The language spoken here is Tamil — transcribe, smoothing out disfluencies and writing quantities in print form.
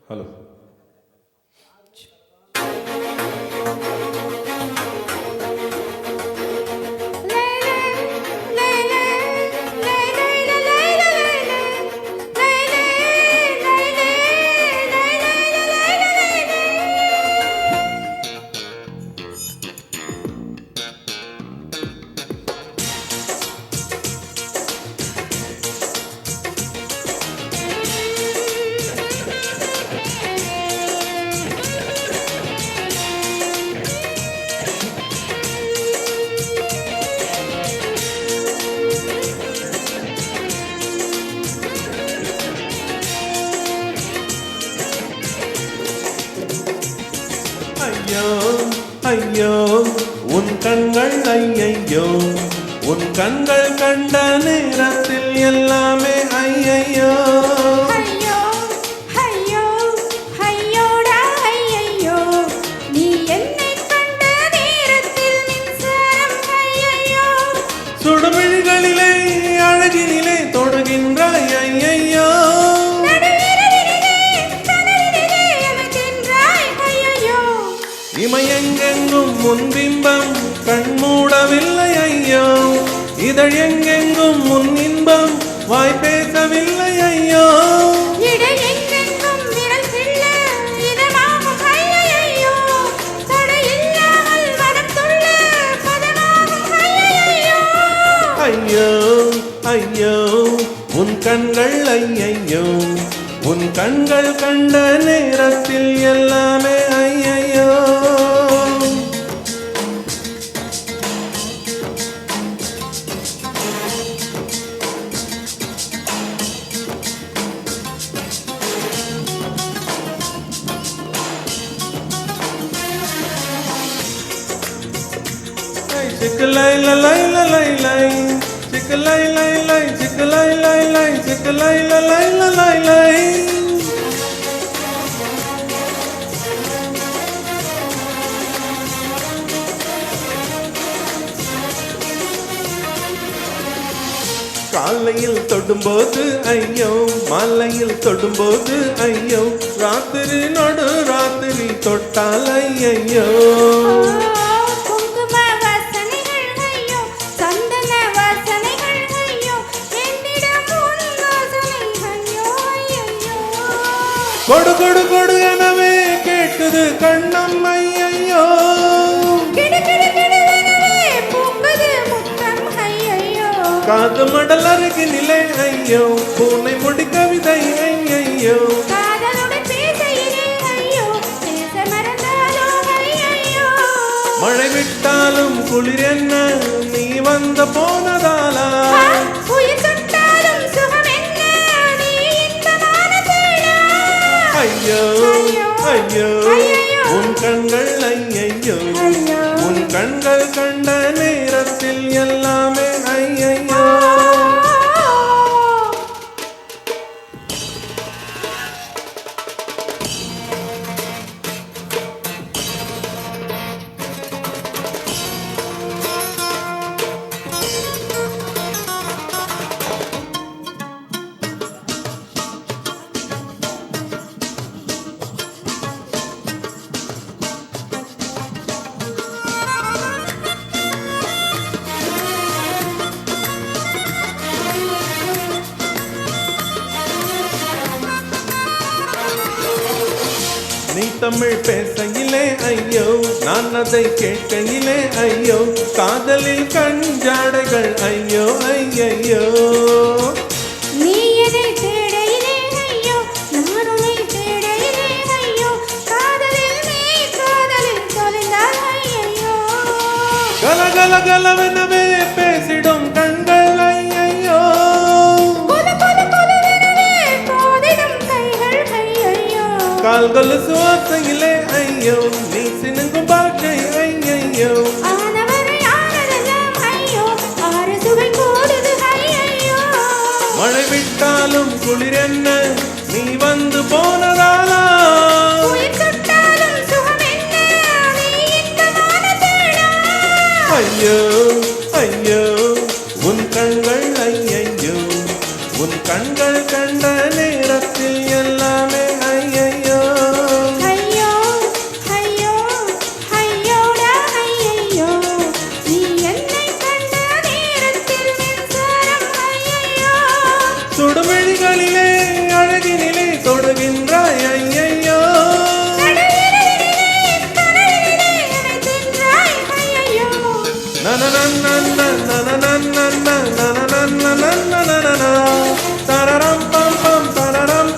ஹலோ. ஐயோ ஐயோ உன் கண்கள் ஐயையோ, உன் கண்கள் கண்ட நேரத்தில் எல்லாமே ஐயையோ. ஐயோ ஐயோ ஐயோடா ஐயையோ, நீ என்னை கண்ட நேரத்தில் மின்சாரம் ஐயையோ. சுடுமிழிகளிலே அழகினிலே தொடுகின்றாய் ஐயையோ. இமையெங்கெங்கும் முன்பிம்பம் கண்மூடவில்லை ஐயோ, இதழ் எங்கெங்கும் முன் இன்பம் வாய் பேசவில்லை ஐயோ. ஐயோ ஐயோ உன் கண்கள் ஐயையோ, உன் கண்கள் கண்ட நேரத்தில் எல்லாமே ஐயையோ. Chick-a-lay, lay, lay, lay, lay, chick-a-lay, lay, lay, chick-a-lay, lay, lay, chick-a-lay, lay, lay, lay. காலையில் தொடும்போது ஐயோ, மாலையில் தொடும்போது ஐயோ, ராத்திரி நடு ராத்திரி தொட்டால் ஐயையோ. கொடு கொடு கொடு எனவே கேட்குது கண்ணம் ஐயையோ. காது மடல் அருகினிலே ஐயோ, பூனை முடி கவிதை ஐயையோ. மழை விட்டாலும் குளிர் என்ன நீ வந்த போனதாலா. ஐயோ ஐயோ உன் கண்கள் ஐயையோ, உன் கண்கள் கண்ட நேரத்தில் எல்லாமே ஐயையோ. நீ தமிழ் பேசையிலே ஐயோ, நான் அதை கேட்கையிலே ஐயோ, காதலில் கஞ்சாடைகள் ஐயோ ஐயையோ. நீ என்னை தேடையிலே ஐயோ, நான் உன்னை தேடையிலே ஐயோ, காதலில் நீ காதலில் தொலைந்தாய் ஐயையோ. கல கல கலவெனவே பேசிடும் கண்கள் ஐயையோ. கால்கள் சுவாசையிலே ஐயோ, நீ சினுங்கும் பாட்டை ஐயையோ. மழை விட்டாலும் குளிர் என்ன நீ வந்து போனதாலா. ஐயோ ஐயோ உன் கண்கள் ஐயையோ, உன் கண்கள் கண்ட நேரத்தில் எல்லாமே ஐயையோ. தரரம் பம் பம் தரரம்